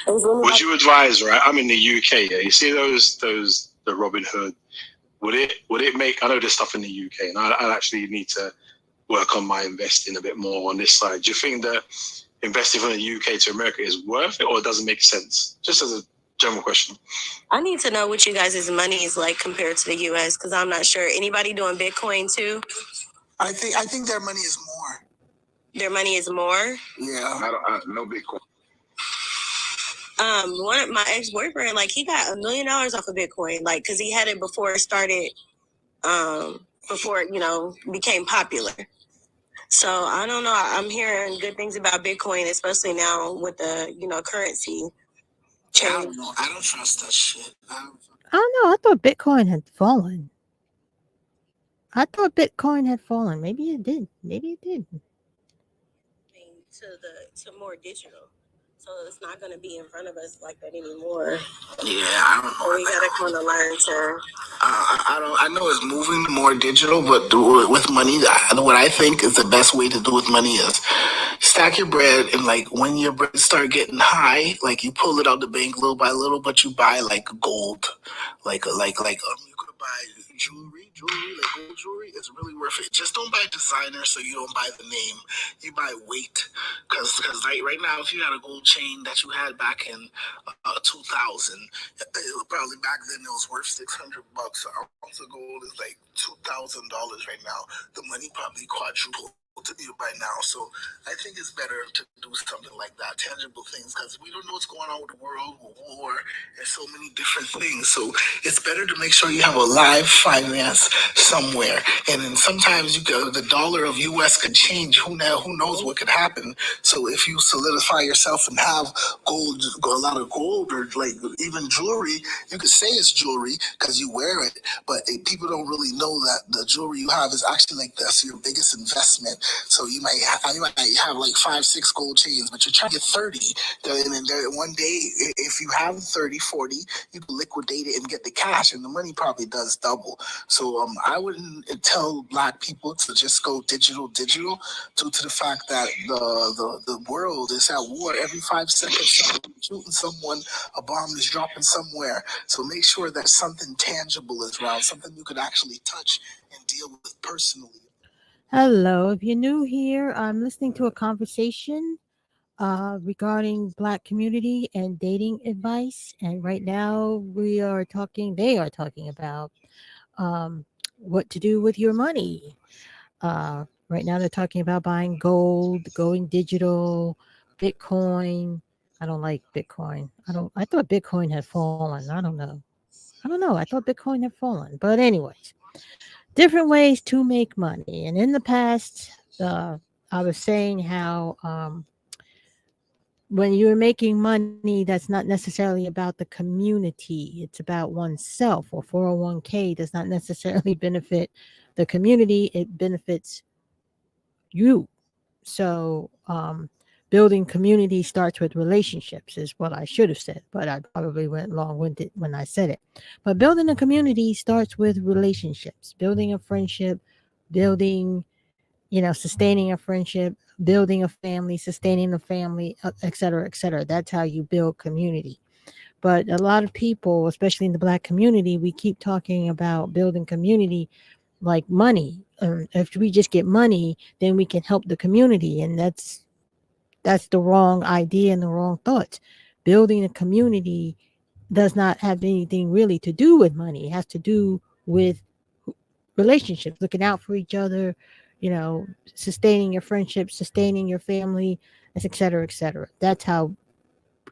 Would you advise, right? I'm in the UK. Yeah, you see the Robinhood. Would it make? I know there's stuff in the UK, and I actually need to work on my investing a bit more on this side. Do you think that investing from the UK to America is worth it, or it doesn't make sense? Just as a general question. I need to know what you guys' money is like compared to the US, because I'm not sure. Anybody doing Bitcoin too? I think their money is more. Their money is more? Yeah. I no Bitcoin. One of my ex-boyfriend, like, he got $1 million off of Bitcoin, like, because he had it before it started, before it, became popular. So I don't know. I'm hearing good things about Bitcoin, especially now with the, currency change. I don't know. I don't trust that shit. I don't know. I thought Bitcoin had fallen. Maybe it did. To more digital. So it's not going to be in front of us like that anymore. Yeah, I don't know. So we got to kind of learn to... I know it's moving more digital, but with money, what I think is the best way to do with money is stack your bread, and like when your bread start getting high, like you pull it out the bank little by little, but you buy like gold, you could buy jewelry, like gold jewelry. It's really worth it. Just don't buy designer, so you don't buy the name. You buy weight, because right now, if you had a gold chain that you had back in 2000, probably back then it was worth $600. An ounce of gold is like $2,000 right now. The money probably quadrupled to you by now. So I think it's better to do something like that, tangible things, because we don't know what's going on with the world, with war, and so many different things. So it's better to make sure you have a live finance somewhere. And then sometimes the dollar of US could change. Who knows what could happen? So if you solidify yourself and have gold, a lot of gold, or like even jewelry, you could say it's jewelry because you wear it, but people don't really know that the jewelry you have is actually like that's your biggest investment. So you might have like 5-6 gold chains, but you're trying to get 30. And then one day, if you have 30, 40, you can liquidate it and get the cash, and the money probably does double. So I wouldn't tell Black people to just go digital, due to the fact that the world is at war every 5 seconds. Someone's shooting someone, a bomb is dropping somewhere. So make sure that something tangible is around, something you could actually touch and deal with personally. Hello, if you're new here, I'm listening to a conversation regarding Black community and dating advice. And right now they are talking about what to do with your money. Right now they're talking about buying gold, going digital, Bitcoin. I don't like Bitcoin. I thought Bitcoin had fallen. I don't know. I thought Bitcoin had fallen. But anyways, different ways to make money. And in the past, I was saying how when you're making money, that's not necessarily about the community. It's about oneself. Or 401k does not necessarily benefit the community. It benefits you. So building community starts with relationships is what I should have said, but I probably went long-winded when I said it. But building a community starts with relationships, building a friendship, building, sustaining a friendship, building a family, sustaining the family, et cetera, et cetera. That's how you build community. But a lot of people, especially in the Black community, we keep talking about building community like money. If we just get money, then we can help the community. And that's the wrong idea and the wrong thoughts. Building a community does not have anything really to do with money. It has to do with relationships, looking out for each other, sustaining your friendship, sustaining your family, et cetera, et cetera. That's how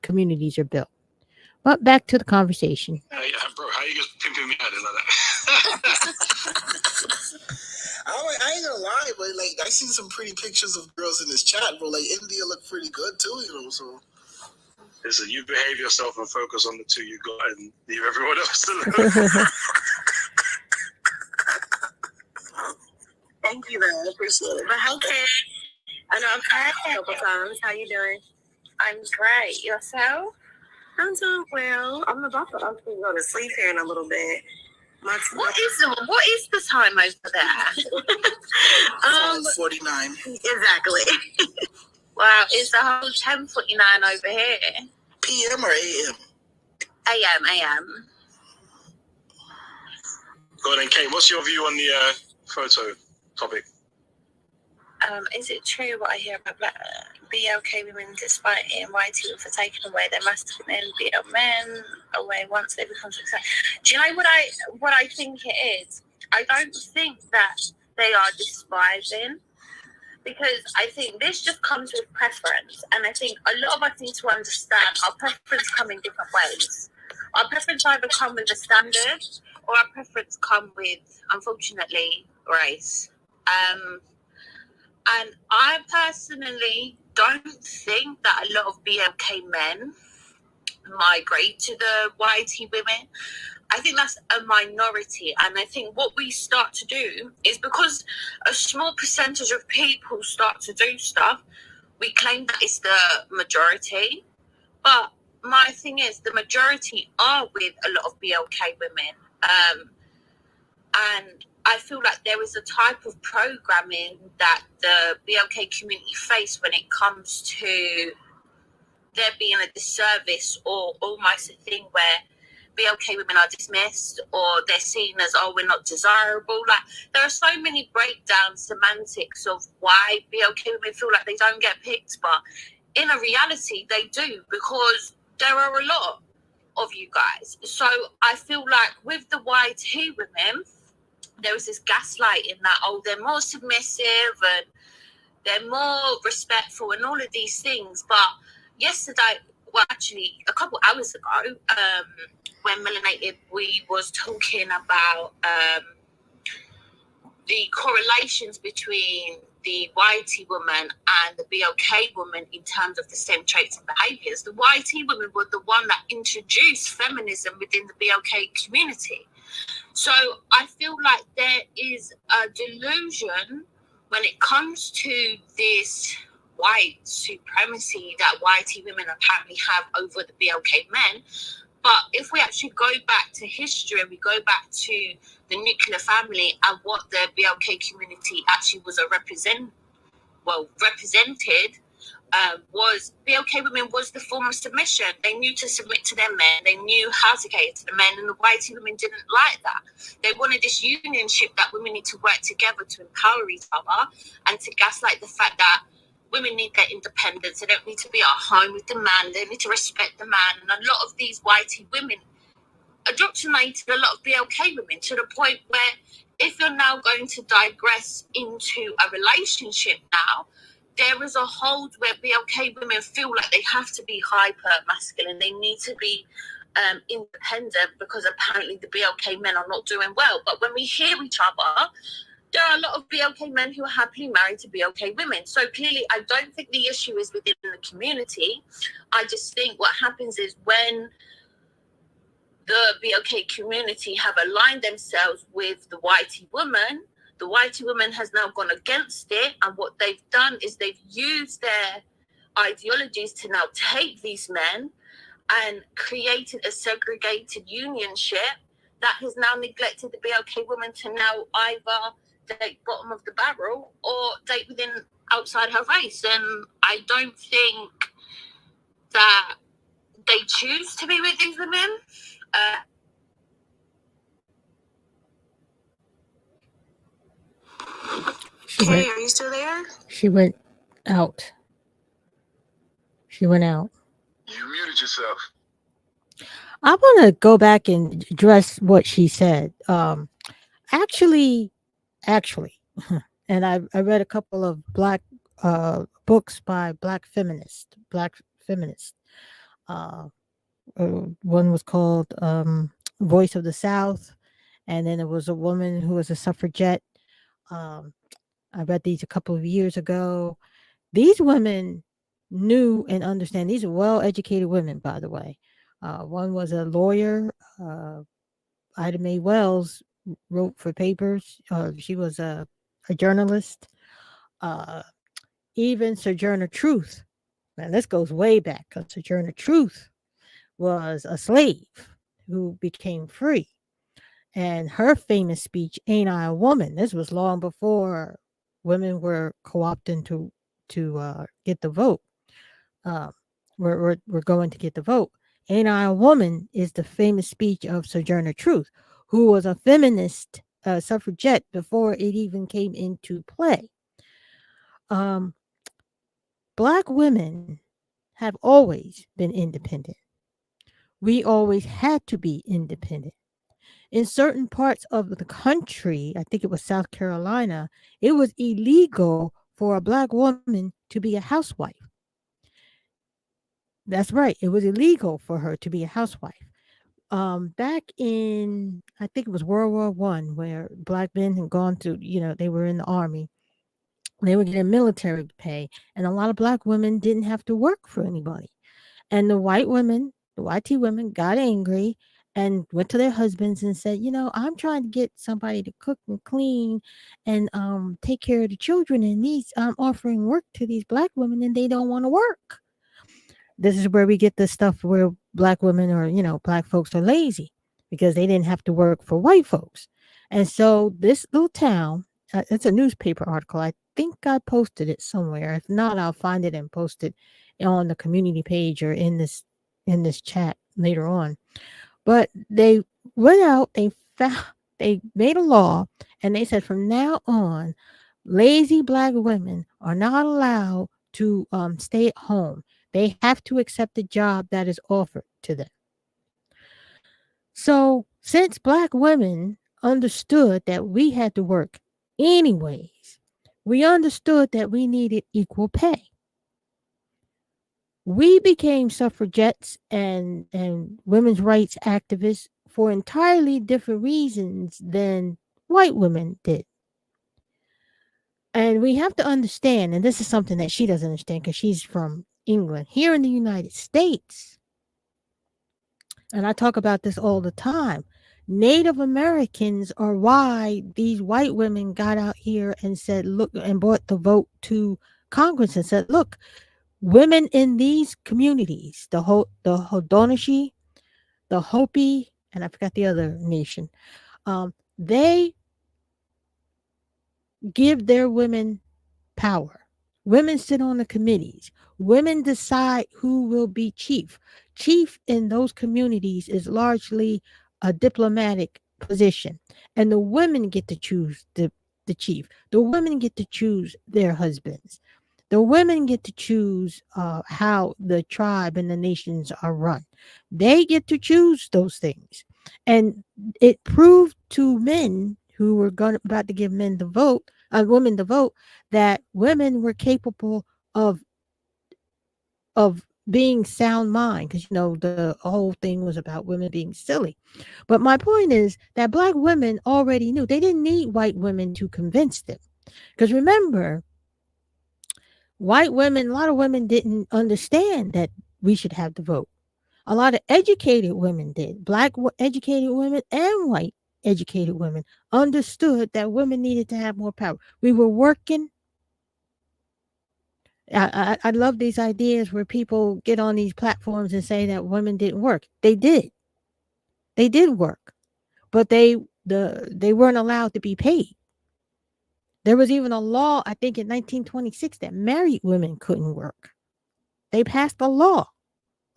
communities are built. But back to the conversation. Bro, how you just pimping me out like that? I ain't gonna lie, but like I seen some pretty pictures of girls in this chat, bro. Like India looked pretty good too, So listen, you behave yourself and focus on the two you got, and leave everyone else alone. Thank you, man. I appreciate it. But okay, I know I've tried a couple times. How you doing? I'm great. Yourself? I'm doing well. I'm about to actually go to sleep here in a little bit. What is the time over there? 49. Exactly. Wow, it's the whole 10:49 over here. PM or AM? AM. Go on then, Kate. What's your view on the photo topic? Is it true what I hear about BLK women, despite it and YT for taking away their masculine BL men away once they become successful? Do you know what I think it is? I don't think that they are despising, because I think this just comes with preference, and I think a lot of us need to understand our preference come in different ways. Our preference either come with a standard, or our preference come with, unfortunately, race. And I personally don't think that a lot of BLK men migrate to the YT women. I think that's a minority. And I think what we start to do is, because a small percentage of people start to do stuff, we claim that it's the majority. But my thing is, the majority are with a lot of BLK women. And I feel like there is a type of programming that the BLK community face when it comes to there being a disservice or almost a thing where BLK women are dismissed or they're seen as, oh, we're not desirable. Like, there are so many breakdown semantics of why BLK women feel like they don't get picked, but in a reality they do, because there are a lot of you guys. So I feel like with the YT women, there was this gaslighting that, oh, they're more submissive and they're more respectful and all of these things. But yesterday, well, actually a couple hours ago, when Melanated, we was talking about the correlations between the YT woman and the BLK woman in terms of the same traits and behaviors. The YT women were the one that introduced feminism within the BLK community. So I feel like there is a delusion when it comes to this white supremacy that YT women apparently have over the BLK men. But if we actually go back to history and we go back to the nuclear family and what the BLK community actually was represented, was BLK women was the form of submission. They knew to submit to their men. They knew how to cater to the men, and the YT women didn't like that. They wanted this unionship that women need to work together to empower each other and to gaslight the fact that women need their independence. They don't need to be at home with the man. They need to respect the man. And a lot of these YT women indoctrinated a lot of BLK women to the point where if you're now going to digress into a relationship now, there is a hold where BLK women feel like they have to be hyper masculine. They need to be independent because apparently the BLK men are not doing well. But when we hear each other, there are a lot of BLK men who are happily married to BLK women. So clearly, I don't think the issue is within the community. I just think what happens is when the BLK community have aligned themselves with the YT woman, the YT woman has now gone against it. And what they've done is they've used their ideologies to now take these men and created a segregated unionship that has now neglected the BLK woman to now either date bottom of the barrel or date within outside her race. And I don't think that they choose to be with these women. Kay, are you still there? She went out. She went out. You muted yourself. I want to go back and address what she said. Actually, and I read a couple of black books by black feminists. One was called Voice of the South, and then there was a woman who was a suffragette. I read these a couple of years ago. These women knew and understand. These are well-educated women, by the way. One was a lawyer. Ida Mae Wells wrote for papers. She was a journalist. Even Sojourner Truth. Now, this goes way back, because Sojourner Truth was a slave who became free. And her famous speech, "Ain't I a Woman?" This was long before women were co-opting to get the vote. We're going to get the vote. "Ain't I a Woman" is the famous speech of Sojourner Truth, who was a feminist suffragette before it even came into play. Black women have always been independent. We always had to be independent. In certain parts of the country, I think it was South Carolina, it was illegal for a Black woman to be a housewife. That's right. It was illegal for her to be a housewife. Back in, I think it was World War I, where Black men had gone to, they were in the army. They were getting military pay, and a lot of Black women didn't have to work for anybody. And the white women, the YT women, got angry and went to their husbands and said, I'm trying to get somebody to cook and clean and take care of the children, and I'm offering work to these Black women, and they don't want to work. This is where we get the stuff where Black women or, Black folks are lazy because they didn't have to work for white folks. And so this little town, it's a newspaper article. I think I posted it somewhere. If not, I'll find it and post it on the community page or in this chat later on. But they went out, they found they made a law and they said from now on, lazy black women are not allowed to stay at home. They have to accept the job that is offered to them. So, since black women understood that we had to work anyways, we understood that we needed equal pay. We became suffragettes and women's rights activists for entirely different reasons than white women did. And we have to understand, and this is something that she doesn't understand because she's from England. Here in the United States, and I talk about this all the time, Native Americans are why these white women got out here and said, look, and brought the vote to Congress and said, look, women in these communities, the Haudenosaunee, the Hopi, and I forgot the other nation, they give their women power. Women sit on the committees. Women decide who will be chief. Chief in those communities is largely a diplomatic position, and the women get to choose the chief. The women get to choose their husbands. The women get to choose how the tribe and the nations are run. They get to choose those things. And it proved to men who were about to give men the vote, women the vote, that women were capable of being sound mind, because the whole thing was about women being silly. But my point is that black women already knew. They didn't need white women to convince them, because remember, white women, a lot of women didn't understand that we should have the vote. A lot of educated women did. Black educated women and white educated women understood that women needed to have more power. We were working. I love these ideas where people get on these platforms and say that women didn't work. They did. They did work, but they weren't allowed to be paid. There was even a law, I think, in 1926 that married women couldn't work. They passed a law,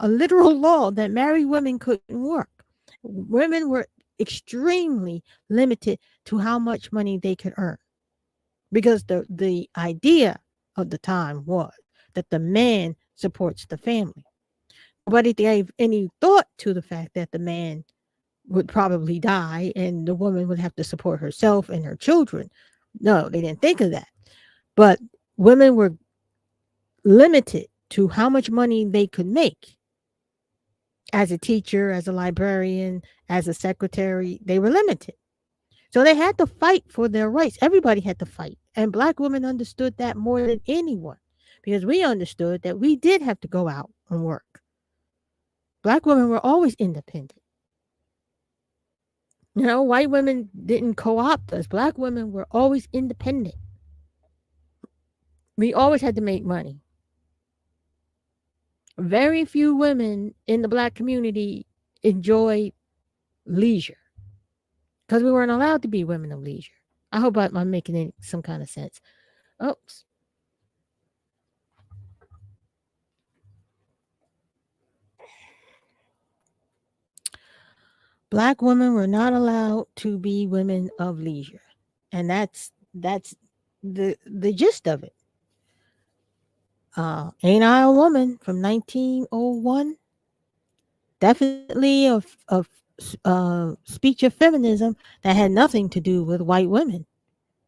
a literal law, that married women couldn't work. Women were extremely limited to how much money they could earn, because the idea of the time was that the man supports the family. Nobody gave any thought to the fact that the man would probably die and the woman would have to support herself and her children. No, they didn't think of that. But women were limited to how much money they could make. As a teacher, as a librarian, as a secretary, they were limited. So they had to fight for their rights. Everybody had to fight. And black women understood that more than anyone, because we understood that we did have to go out and work. Black women were always independent. White women didn't co-opt us. Black women were always independent. We always had to make money. Very few women in the black community enjoyed leisure, because we weren't allowed to be women of leisure. I hope I'm making some kind of sense. Oops. Black women were not allowed to be women of leisure. And that's the gist of it. Ain't I a Woman from 1901? Definitely a speech of feminism that had nothing to do with white women.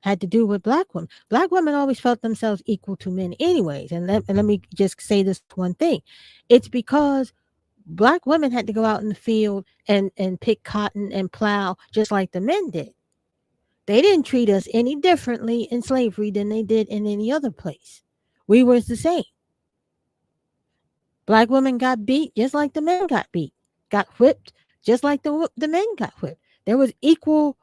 Had to do with black women. Black women always felt themselves equal to men anyways. And let me just say this one thing. It's because black women had to go out in the field and pick cotton and plow just like the men did. They didn't treat us any differently in slavery than they did in any other place. We were the same. Black women got beat just like the men got beat, got whipped just like the men got whipped. There was equal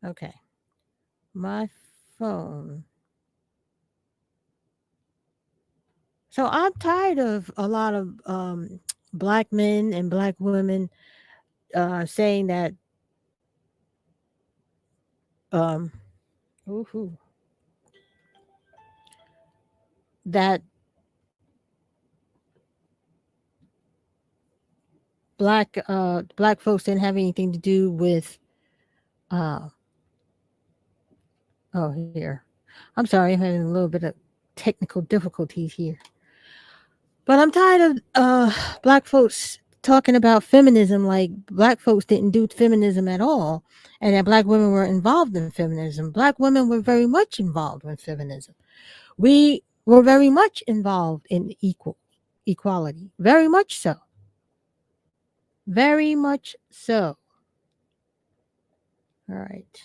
Okay. My phone. So I'm tired of a lot of black men and black women saying that um, ooh, that black folks didn't have anything to do with uh, oh here. I'm sorry, I'm having a little bit of technical difficulties here. But I'm tired of black folks talking about feminism like black folks didn't do feminism at all and that black women were involved in feminism. Black women were very much involved in feminism. We were very much involved in equality. Very much so. Very much so. All right.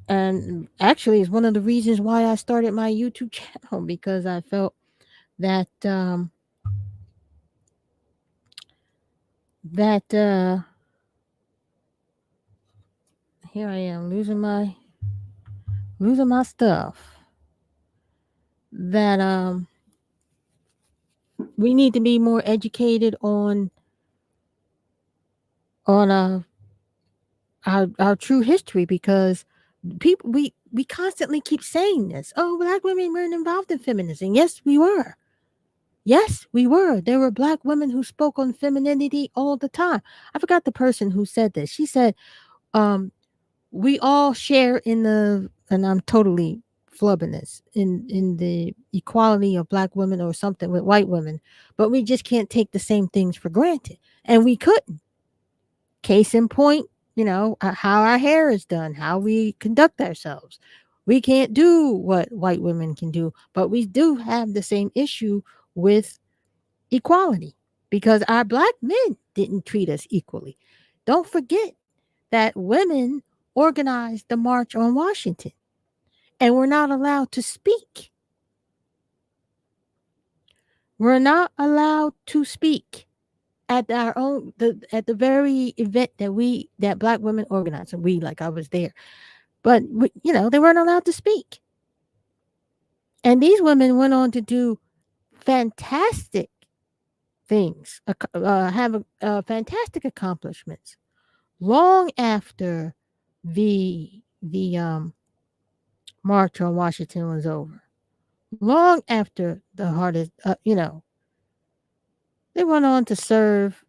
And actually it's one of the reasons why I started my YouTube channel because I felt that here I am losing my stuff that we need to be more educated on our true history because people we constantly keep saying this. Oh, black women weren't involved in feminism. Yes, we were. Yes, we were. There were black women who spoke on femininity all the time. I forgot the person who said this. She said, we all share in the, and I'm totally flubbing this, in the equality of black women or something with white women, but we just can't take the same things for granted. And we couldn't. Case in point, how our hair is done, how we conduct ourselves. We can't do what white women can do, but we do have the same issue with equality because our black men didn't treat us equally. Don't forget that women organized the March on Washington and we're not allowed to speak. We're not allowed to speak at at the very event that black women organized. And I was there, but they weren't allowed to speak. And these women went on to do fantastic things, have fantastic accomplishments long after the March on Washington was over. Long after the hardest, they went on to serve.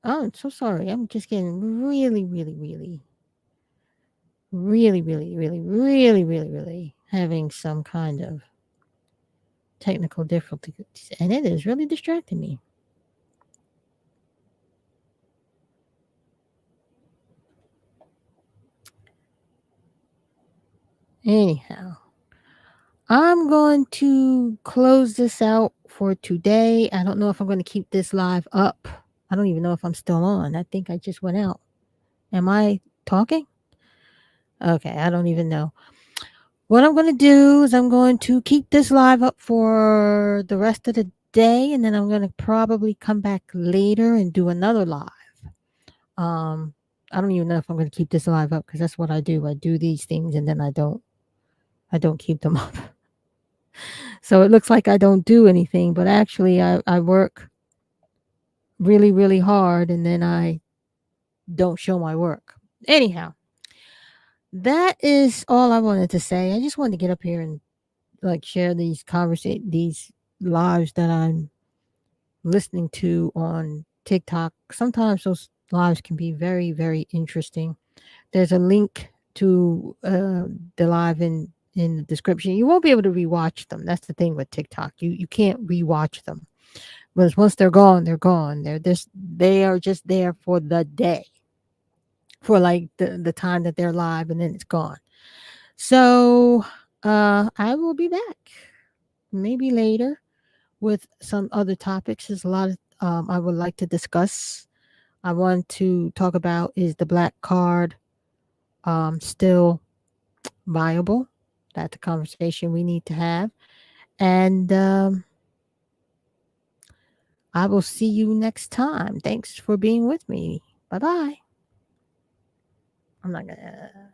Oh, I'm so sorry. I'm just getting really, really, really, really, really, really, really, really, really having some kind of technical difficulties, and it is really distracting me. Anyhow, I'm going to close this out for today. I don't know if I'm going to keep this live up. I don't even know if I'm still on. I think I just went out. Am I talking? Okay, I don't even know. What I'm going to do is I'm going to keep this live up for the rest of the day, and then I'm going to probably come back later and do another live. I don't even know if I'm going to keep this live up because that's what I do. I do these things and then I don't keep them up. So it looks like I don't do anything, but actually I work really, really hard and then I don't show my work. Anyhow, that is all I wanted to say. I just wanted to get up here and share these lives that I'm listening to on TikTok. Sometimes those lives can be very, very interesting. There's a link to the live in the description. You won't be able to rewatch them. That's the thing with TikTok. You can't rewatch them. But once they're gone, they're gone. They are just there for the day. For the time that they're live and then it's gone. So I will be back maybe later with some other topics. There's a lot of I would like to discuss. I want to talk about, is the black card still viable? That's a conversation we need to have. And I will see you next time. Thanks for being with me. Bye bye. I'm not gonna.